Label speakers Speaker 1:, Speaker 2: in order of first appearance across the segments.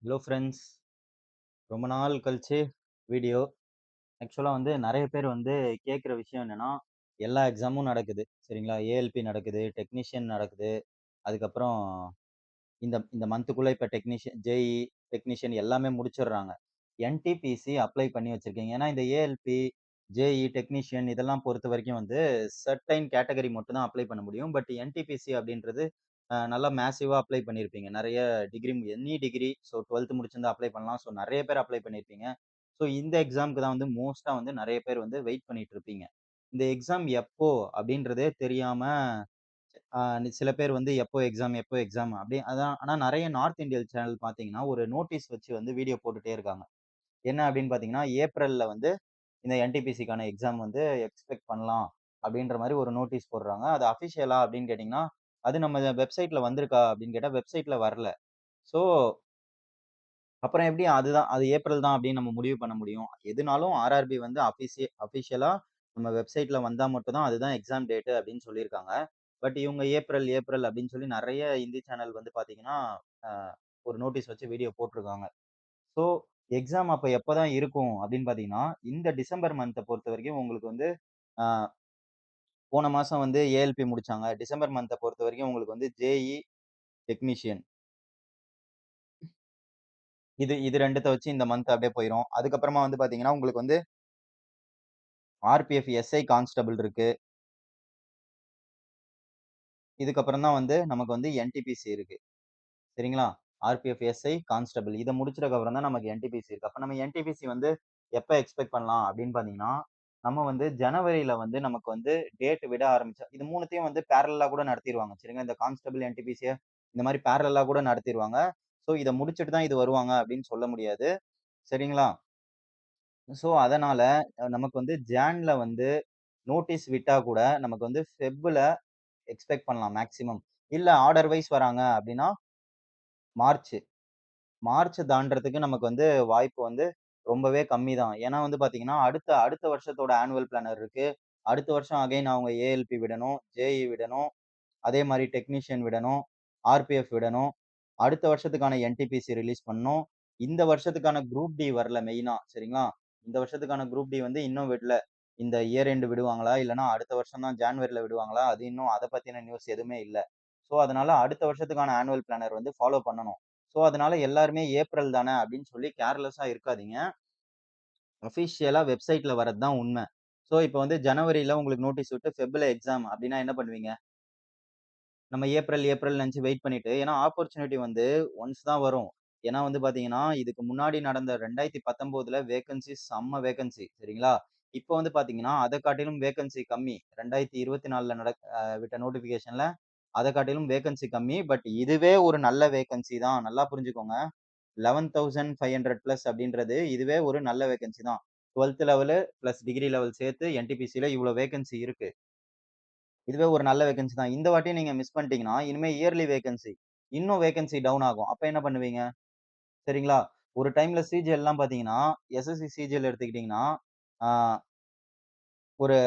Speaker 1: Hello friends. ரொம்ப நாள் கழிச்சு வீடியோ. ஆக்சுவலா வந்து நெறைய பேர் வந்து கேட்குற விஷயம் என்னன்னா, எல்லா எக்ஸாமும் நடக்குது. சரிங்களா? ஏஎல்பி நடக்குது, டெக்னீஷியன் நடக்குது. அதுக்கப்புறம் இந்த இந்த மந்த்துக்குள்ள இப்ப ஜேஇ, டெக்னீஷியன் எல்லாமே முடிச்சிடுறாங்க. என்டிபிசி அப்ளை பண்ணி வச்சிருக்கீங்க. ஏன்னா இந்த ஏஎல்பி, ஜேஇ, டெக்னீஷியன் இதெல்லாம் பொறுத்தவரைக்கும் வந்து சர்டைன் கேட்டகரி மட்டும் தான் அப்ளை பண்ண முடியும். பட் என்டிபிசி அப்படின்றது நல்லா மேசிவா அப்ளை பண்ணியிருப்பீங்க. நெறைய டிகிரி எனி டிகிரி ஸோ 12த் முடிச்சிருந்தா அப்ளை பண்ணலாம். ஸோ நெறைய பேர் அப்ளை பண்ணியிருப்பீங்க. ஸோ இந்த எக்ஸாம்க்கு தான் வந்து மோஸ்ட்டா வந்து நெறைய பேர் வந்து வெயிட் பண்ணிட்டு இருப்பீங்க. இந்த எக்ஸாம் எப்போ அப்படின்றதே தெரியாம சில பேர் வந்து எப்போ எக்ஸாம், எப்போ எக்ஸாம் அப்படி அதான் ஆனா நெறைய நார்த் இந்தியன் சேனல் பார்த்தீங்கன்னா, ஒரு நோட்டீஸ் வச்சு வந்து வீடியோ போட்டுட்டே இருக்காங்க. என்ன அப்படின்னு பார்த்தீங்கன்னா, ஏப்ரல்ல வந்து இந்த என்டிபிசிக்கான எக்ஸாம் வந்து எக்ஸ்பெக்ட் பண்ணலாம் அப்படின்ற மாரி ஒரு நோட்டீஸ் போடுறாங்க. அது அஃபிஷியலா அப்படின்னு கேட்டீங்கன்னா, அது நம்ம வெப்சைட்ல வந்திருக்கா அப்படின்னு கேட்டா, வெப்சைட்ல வரல. ஸோ அப்புறம் எப்படி அது ஏப்ரல் தான் அப்படின்னு நம்ம முடிவு பண்ண முடியும்? எதுனாலும் ஆர்ஆர்பி வந்து அஃபிஷியலா நம்ம வெப்சைட்ல வந்தா மட்டும் தான் அதுதான் எக்ஸாம் டேட் அப்படின்னு சொல்லியிருக்காங்க. பட் இவங்க ஏப்ரல், ஏப்ரல் அப்படின்னு சொல்லி நெறைய இந்தி சேனல் வந்து பார்த்தீங்கன்னா, அ ஒரு நோட்டீஸ் வச்சு வீடியோ போட்டுருக்காங்க. ஸோ எக்ஸாம் அப்ப எப்பதான் இருக்கும் அப்படின்னு பார்த்தீங்கன்னா, இந்த டிசம்பர் மந்த்த பொறுத்தவரைக்கும் உங்களுக்கு வந்து அ போன மாசம் வந்து ஏஎல்பி முடிச்சாங்க. டிசம்பர் மந்த்த பொறுத்தவரைக்கும் உங்களுக்கு வந்து ஜேஇ, டெக்னீஷியன் இது 2த்த வச்சு இந்த மந்த் அப்படியே போயிரும். அதுக்கப்புறமா வந்து பார்த்தீங்கன்னா, உங்களுக்கு வந்து ஆர்பிஎஃப் எஸ்ஐ கான்ஸ்டபிள் இருக்கு. இதுக்கப்புறம் தான் வந்து நமக்கு வந்து என்டிபிசி இருக்கு. சரிங்களா? RPF SI constable. இத முடிச்சதுக்கு அப்புறம் தான் நமக்கு என்டிபிசி இருக்கு. அப்ப நம்ம என்டிபிசி வந்து எப்ப எக்ஸ்பெக்ட் பண்ணலாம் அப்படின்னு பார்த்தீங்கன்னா, நம்ம வந்து ஜனவரியில வந்து நமக்கு வந்து டேட் விட ஆரம்பிச்சா இது 3த்தையும் வந்து பேரலலா கூட நடத்திருவாங்க. சரிங்களா? இந்த கான்ஸ்டபிள், என்டிபிசிய இந்த மாரி பேரலலா கூட நடத்திருவாங்க. ஸோ இத முடிச்சுட்டு தான் இது வருவாங்க அப்படின்னு சொல்ல முடியாது. சரிங்களா? ஸோ அதனால நமக்கு வந்து ஜான்ல வந்து நோட்டீஸ் விட்டா கூட நமக்கு வந்து ஃபெப்ல எக்ஸ்பெக்ட் பண்ணலாம் மேக்ஸிமம். இல்ல ஆர்டர் வைஸ் வராங்க அப்டின்னா, மார்ச். மார்ச் தாண்டுறதுக்கு நமக்கு வந்து வாய்ப்பு வந்து ரொம்பவே கம்மி தான். ஏன்னா வந்து பார்த்தீங்கன்னா, அடுத்த அடுத்த வருஷத்தோட ஆனுவல் பிளானர் இருக்கு. அடுத்த வருஷம் அகைன் அவங்க ஏஎல்பி விடணும், ஜேஇ விடணும், அதே மாரி டெக்னீஷியன் விடணும், ஆர்பிஎஃப் விடணும். அடுத்த வருஷத்துக்கான என்டிபிசி ரிலீஸ் பண்ணணும். இந்த வருஷத்துக்கான குரூப் டி வரல மெயினா. சரிங்களா? இந்த வருஷத்துக்கான குரூப் டி வந்து இன்னும் விடல. இந்த இயர் எண்ட் விடுவாங்களா? இல்லன்னா அடுத்த வருஷம் தான் ஜான்வரில விடுவாங்களா? அது இன்னும் அத பத்தின நியூஸ் எதுவுமே இல்ல. ஸோ, அதனால அடுத்த வருஷத்துக்கான ஆனுவல் பிளானர் வந்து ஃபாலோ பண்ணணும். ஸோ, அதனால எல்லாருமே ஏப்ரல் தானே அப்படின்னு சொல்லி கேர்லெஸ்ஸா இருக்காதீங்க. அஃபிஷியலா வெப்சைட்ல வரது தான் உண்ம. ஸோ, இப்ப வந்து ஜனவரில உங்களுக்கு நோட்டீஸ் விட்டு ஃபெப்ல எக்ஸாம் அப்படின்னா என்ன பண்ணுவீங்க? நம்ம ஏப்ரல் நெனச்சு வெயிட் பண்ணிட்டு ஏன்னா ஆப்பர்ச்சுனிட்டி வந்து ஒன்ஸ் தான் வரும். ஏன்னா வந்து பாத்தீங்கன்னா, இதுக்கு முன்னாடி நடந்த 2019ல வேக்கன்சி செம்ம வேக்கன்சி சரிங்களா? இப்ப வந்து பாத்தீங்கன்னா, அத காட்டிலும் வேக்கன்சி கம்மி. 2024ல விட்ட நோட்டிஃபிகேஷன்ல அத காட்டிலும் வேக்கன்சி கம்மி. பட் இதுவே ஒரு நல்ல வேக்கன்சி தான். நல்லா புரிஞ்சுக்கோங்க. 11,500 பிளஸ் அப்படின்றது இதுவே ஒரு நல்ல வேக்கன்சி தான். 12த் லெவலு பிளஸ் டிகிரி லெவல் சேர்த்து என்டிபிசில இவ்ளோ வேக்கன்சி இருக்கு. இதுவே ஒரு நல்ல வேக்கன்சி தான். இந்த வாட்டியும் நீங்க மிஸ் பண்ணிட்டீங்கன்னா, இனிமே இயர்லி வேக்கன்சி இன்னும் வேக்கன்சி டவுன் ஆகும். அப்ப என்ன பண்ணுவீங்க? சரிங்களா? ஒரு டைம்ல சிஜிஎல்லாம் பார்த்தீங்கன்னா, எஸ்எஸ்சி சிஜிஎல் எடுத்துக்கிட்டீங்கன்னா, ஆ ஒரு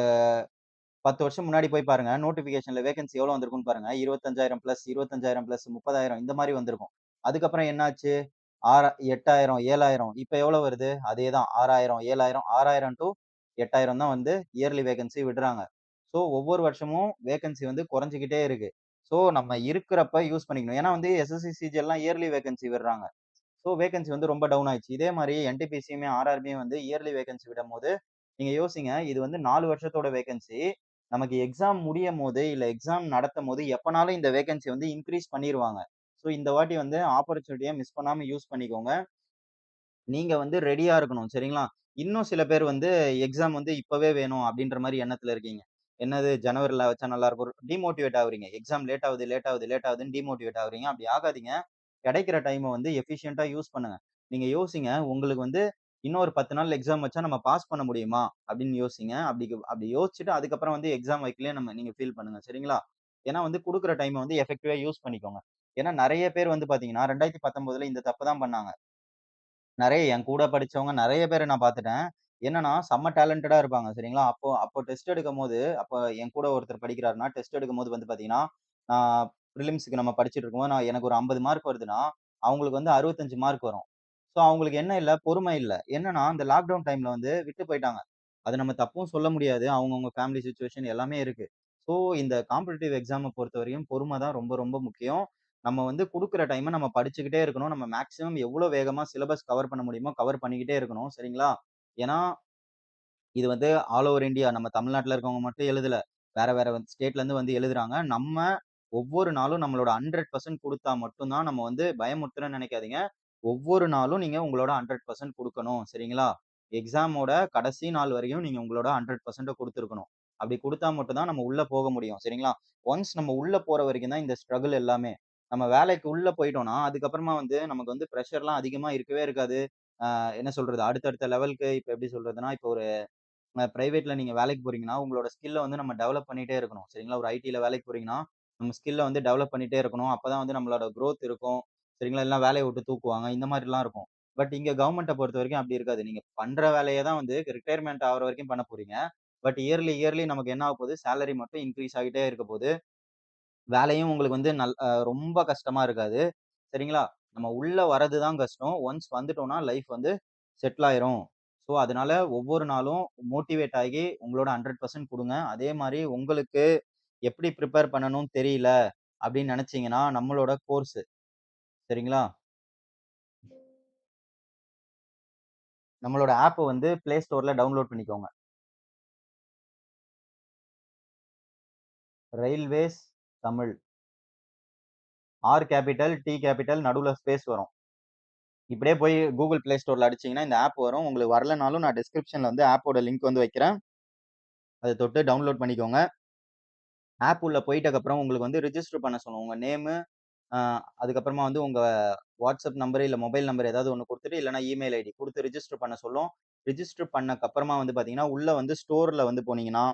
Speaker 1: 10 வருஷம் முன்னாடி போய் பாருங்க. நோட்டிஃபிகேஷன்ல வேக்கன்சி எவ்வளோ வந்திருக்கும்னு பாருங்க. 25,000 பிளஸ், 25,000 பிளஸ், 30,000 இந்த மாரி வந்திருக்கும். அதுக்கப்புறம் என்னாச்சு? 8,000, 7,000 இப்ப எவ்வளோ வருது? அதே தான் 6,000, 7,000, 6,000 டூ 8,000 தான் வந்து இயர்லி வேக்கன்சி விடுறாங்க. ஸோ ஒவ்வொரு வருஷமும் வேக்கன்சி வந்து குறைஞ்சுக்கிட்டே இருக்கு. ஸோ நம்ம இருக்கிறப்ப யூஸ் பண்ணிக்கணும். ஏன்னா வந்து எஸ்எஸ்சி, சிஜிஎல்லாம் இயர்லி வேக்கன்சி விடுறாங்க. ஸோ வேக்கன்சி வந்து ரொம்ப டவுன் ஆயிடுச்சு. இதே மாரி என்டிபிசியுமே, ஆர்ஆர்பியும் வந்து இயர்லி வேக்கன்சி விடும்போது, நீங்க யோசிங்க. இது வந்து 4 வருஷத்தோட வேக்கன்சி. நமக்கு எக்ஸாம் முடியும்போது, இல்ல எக்ஸாம் நடத்தும்போது எப்பனாலும் இந்த வேக்கன்சி வந்து இன்கிரீஸ் பண்ணிருவாங்க. ஸோ இந்த வாட்டி வந்து ஆப்பர்ச்சுனிட்டிய மிஸ் பண்ணாம யூஸ் பண்ணிக்கோங்க. நீங்க வந்து ரெடியா இருக்கணும். சரிங்களா? இன்னும் சில பேர் வந்து எக்ஸாம் வந்து இப்பவே வேணும் அப்டின்ற மாரி எண்ணத்துல இருக்கீங்க. என்னது ஜனவரில வச்சா நல்லாருக்கும். டிமோட்டிவேட் ஆகுறீங்க. எக்ஸாம் லேட் ஆவுது, லேட் ஆவுது, லேட் ஆவுதுன்னு டிமோட்டிவேட் ஆகுறீங்க. அப்டி ஆகாதீங்க. கிடைக்கிற டைம வந்து எஃபிஷியன்ட்டா யூஸ் பண்ணுங்க. நீங்க யோசிங்க. உங்களுக்கு வந்து இன்னும் ஒரு 10 நாள்ல எக்ஸாம் வச்சா நம்ம பாஸ் பண்ண முடியுமா? அப்டின்னு யோசிங்க. அப்டி யோசிச்சுட்டு அதுக்கப்புறம் வந்து எக்ஸாம் வைக்கலயே நீங்க ஃபீல் பண்ணுங்க. சரிங்களா? ஏன்னா வந்து குடுக்குற டைம வந்து எஃபெக்டிவா யூஸ் பண்ணிக்கோங்க. ஏன்னா நெறைய பேர் வந்து பார்த்தீங்கன்னா, 2019ல இந்த தப்பு தான் பண்ணாங்க. நெறைய என் கூட படிச்சவங்க நெறைய பேர நான் பார்த்துட்டேன். என்னன்னா, செம்ம டேலண்டடா இருப்பாங்க. சரிங்களா? அப்போ டெஸ்ட் எடுக்கும்போது, அப்ப என் கூட ஒருத்தர் படிக்கிறாருன்னா, டெஸ்ட் எடுக்கும்போது வந்து பார்த்தீங்கன்னா, நான் பிரிலிம்ஸ்க்கு நம்ம படிச்சுட்டு இருக்கும்போது, எனக்கு ஒரு 50 மார்க் வருதுன்னா, அவங்களுக்கு வந்து 65 மார்க் வரும். ஸோ அவங்களுக்கு என்ன இல்ல, பொறுமை இல்ல. என்னன்னா, அந்த லாக்டவுன் டைம்ல வந்து விட்டு போயிட்டாங்க. அத நம்ம தப்பும் சொல்ல முடியாது. அவங்கவங்க ஃபேமிலி சிச்சுவேஷன் எல்லாமே இருக்கு. ஸோ இந்த காம்படிட்டிவ் எக்ஸாம பொறுத்தவரையும் பொறுமை தான் ரொம்ப ரொம்ப முக்கியம். நம்ம வந்து குடுக்குற டைம நம்ம படிச்சுக்கிட்டே இருக்கணும். நம்ம மேக்ஸிமம் எவ்வளோ வேகமா சிலபஸ் கவர் பண்ண முடியுமோ கவர் பண்ணிக்கிட்டே இருக்கணும். சரிங்களா? ஏன்னா இது வந்து ஆல் ஓவர் இண்டியா. நம்ம தமிழ்நாட்டுல இருக்கவங்க மட்டும் எழுதல. வேற வேற ஸ்டேட்ல இருந்து வந்து எழுதுறாங்க. நம்ம ஒவ்வொரு நாளும் நம்மளோட 100% குடுத்தா மட்டும் தான் நம்ம வந்து பயமுறுத்துறேன்னு நெனைக்காதீங்க. ஒவ்வொரு நாளும் நீங்க உங்களோட 100% குடுக்கணும். சரிங்களா? எக்ஸாமோட கடைசி நாள் வரையும் நீங்க உங்களோட 100% குடுத்துருக்கணும். அப்படி குடுத்தா மட்டும் தான் நம்ம உள்ள போக முடியும். சரிங்களா? ஒன்ஸ் நம்ம உள்ள போற வரைக்கும் தான் இந்த ஸ்ட்ரகுள் எல்லாமே. நம்ம வேலைக்கு உள்ள போயிட்டோம்னா, அதுக்கப்புறமா வந்து நமக்கு வந்து பிரஷர்லாம் அதிகமா இருக்கவே இருக்காது. என்ன சொல்றது? அடுத்தடுத்த லெவலுக்கு இப்ப எப்படி சொல்றதுன்னா, இப்போ ஒரு பிரைவேட்ல நீங்க வேலைக்கு போறீங்கன்னா, உங்களோட ஸ்கில்ல வந்து நம்ம டெவலப் பண்ணிட்டே இருக்கணும். சரிங்களா? ஒரு ஐடில வேலைக்கு போறீங்கன்னா, நம்ம ஸ்கில்ல வந்து டெவலப் பண்ணிட்டே இருக்கணும். அப்பதான் வந்து நம்மளோட குரோத் இருக்கும். சரிங்களா? இல்லனா வேலைய விட்டு தூக்குவாங்க. இந்த மாரிலாம் இருக்கும். பட் இங்க கவர்மெண்ட்ட பொறுத்தவரைக்கும் அப்படி இருக்காது. நீங்க பண்ற வேலைய தான் வந்து ரிட்டயர்மென்ட் ஆகுற வரைக்கும் பண்ண போறீங்க. பட் இயர்லி நமக்கு என்ன ஆகப்போது, சேலரி மட்டும் இன்கிரீஸ் ஆகிட்டே இருக்க போது. வேலையும் உங்களுக்கு வந்து ரொம்ப கஷ்டமா இருக்காது. சரிங்களா? நம்ம உள்ள வரது தான் கஷ்டம். ஒன்ஸ் வந்துட்டோம்னா லைஃப் வந்து செட்டில் ஆயிரும். ஸோ, அதனால ஒவ்வொரு நாளும் மோட்டிவேட் ஆகி உங்களோட 100% குடுங்க. அதே மாரி உங்களுக்கு எப்படி பிரிப்பேர் பண்ணணும்னு தெரியல அப்படின்னு நெனச்சீங்கன்னா, நம்மளோட கோர்ஸ் சரிங்களா? நம்மளோட ஆப் வந்து Play Storeல டவுன்லோட் பண்ணிக்கோங்க. Railways Tamil. R capital, T capital நடுவுல ஸ்பேஸ் வரும். இப்படியே போய் Google Play Storeல அடிச்சீங்கன்னா, இந்த ஆப் வரும். உங்களுக்கு வரலனாலும் நான் டிஸ்கிரிப்ஷன்ல வந்து ஆப்போட லிங்க் வந்து வைக்கிறேன். அத தொட்டு டவுன்லோட் பண்ணிக்கோங்க. ஆப் உள்ள போயிட்டக்கப்புறம் உங்களுக்கு வந்து ரிஜிஸ்டர் பண்ண சொல்லும். உங்க நேமு, அ அதுக்கப்புறமா வந்து உங்க WhatsApp நம்பர், இல்ல மொபைல் நம்பர் ஏதாவது ஒண்ணு குடுத்துட்டு, இல்லன்னா இமெயில் ஐடி குடுத்து ரிஜிஸ்டர் பண்ண சொல்லும். ரிஜிஸ்டர் பண்ணக்கப்புறமா வந்து பார்த்தீங்கன்னா, உள்ள வந்து ஸ்டோர்ல வந்து போனீங்கன்னா,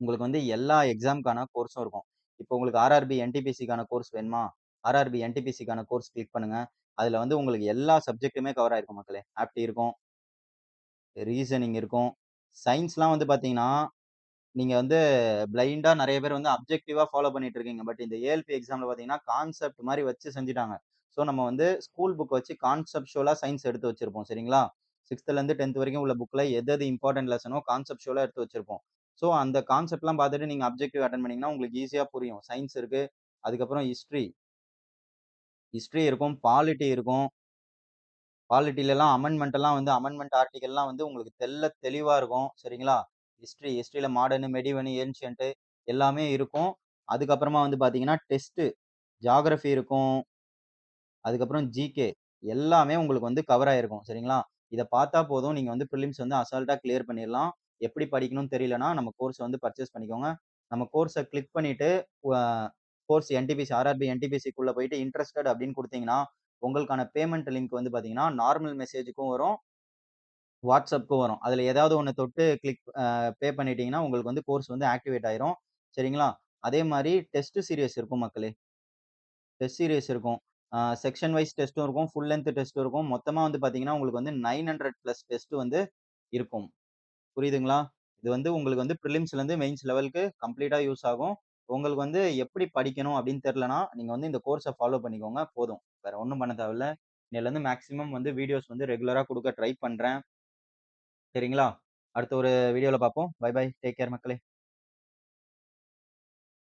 Speaker 1: உங்களுக்கு வந்து எல்லா எக்ஸாம்க்கான கோர்ஸும் இருக்கும். இப்போ உங்களுக்கு ஆர்ஆர்பி, என்டிபிசிக்கான கோர்ஸ் வேணுமா? ஆர்ஆர்பி, என்டிபிசிக்கான கோர்ஸ் கிளிக் பண்ணுங்க. அதுல வந்து உங்களுக்கு எல்லா சப்ஜெக்ட்டுமே கவர் ஆயிருக்கும் மக்களே. ஆப்டி இருக்கும், ரீசனிங் இருக்கும். சயின்ஸ்லாம் வந்து பார்த்தீங்கன்னா, நீங்க வந்து பிளைண்டா நெறைய பேர் வந்து அப்ஜெக்டிவா ஃபாலோ பண்ணிட்டு இருக்கீங்க. பட் இந்த ஏஎல்பி எக்ஸாம்ல பார்த்தீங்கன்னா, கான்செப்ட் மாரி வச்சு செஞ்சுட்டாங்க. ஸோ நம்ம வந்து ஸ்கூல் புக் வச்சு கான்செப்சுவலா சயின்ஸ் எடுத்து வச்சிருப்போம் சரிங்களா? 6த்லருந்து 10த் வரைக்கும் உள்ள புக்ல எது எது இம்பார்டன்ட் லெசனோ கான்செப்சுவலா எடுத்து வச்சிருப்போம். ஸோ அந்த கான்செப்ட்லாம் பார்த்துட்டு நீங்க அப்ஜெக்டிவ் அட்டெண்ட் பண்ணீங்கன்னா, உங்களுக்கு ஈஸியா புரியும். சயின்ஸ் இருக்கு. அதுக்கப்புறம் ஹிஸ்டரி இருக்கும். பாலிட்டி இருக்கும். பாலிட்டிலலாம் அமெண்ட்மென்ட் எல்லாம் வந்து அமெண்ட்மென்ட் ஆர்டிகில்லாம் வந்து உங்களுக்கு தெளிவா இருக்கும். சரிங்களா? ஹிஸ்டரில மாடர்ன், மெடிவன், ஏன்ஷியன்ட் எல்லாமே இருக்கும். அதுக்கப்புறமா வந்து பார்த்தீங்கன்னா, ஜியோகிராஃபி இருக்கும். அதுக்கப்புறம் ஜிகே எல்லாமே உங்களுக்கு வந்து கவர் ஆயிருக்கும். சரிங்களா? இத பார்த்தா போதும். நீங்க வந்து பிரிலிம்ஸ் வந்து அசால்ட்டா கிளியர் பண்ணிறலாம். எப்படி படிக்கணும்னு தெரியலன்னா, நம்ம கோர்ஸ வந்து பர்ச்சேஸ் பண்ணிக்கோங்க. நம்ம கோர்ஸ கிளிக் பண்ணிட்டு, அ கோர்ஸ் என்டிபிசி, ஆர்ஆர்பி என்டிபிசிக்குள்ள போயிட்டு இன்ட்ரஸ்டட் அப்படின்னு குடுத்தீங்கன்னா, உங்களுக்கான பேமெண்ட் லிங்க் வந்து பார்த்தீங்கன்னா, நார்மல் மெசேஜுக்கும் வரும். WhatsAppக்கும் வரும். அதுல ஏதாவது ஒண்ண தொட்டு பே பண்ணிட்டீங்கன்னா, உங்களுக்கு வந்து கோர்ஸ் வந்து ஆக்டிவேட் ஆயிரும். சரிங்களா? அதே மாரி டெஸ்ட் சீரியஸ் இருக்கும் மக்களே. டெஸ்ட் சீரியஸ் இருக்கும். செக்ஷன் வைஸ் டெஸ்ட்டும் இருக்கும். ஃபுல் லெங்த் டெஸ்ட்டும் இருக்கும். மொத்தமா வந்து பார்த்தீங்கன்னா, உங்களுக்கு வந்து 900 பிளஸ் டெஸ்ட் வந்து இருக்கும். புரியுதுங்களா? இது வந்து உங்களுக்கு வந்து பிரிலிம்ஸ்லேருந்து மெயின்ஸ் லெவலுக்கு கம்ப்ளீட்டா யூஸ் ஆகும். உங்களுக்கு வந்து எப்படி படிக்கணும் அப்படின்னு தெரியலனா, நீங்க வந்து இந்த கோர்ஸ ஃபாலோ பண்ணிக்கோங்க போதும். வேற ஒண்ணும் பண்ண தேவையில்ல. இன்னைலருந்து மேக்ஸிமம் வந்து வீடியோஸ் வந்து ரெகுலரா குடுக்க ட்ரை பண்றேன். சரிங்களா? அடுத்த ஒரு வீடியோல பார்ப்போம். By by. டேக் கேர் மக்களே.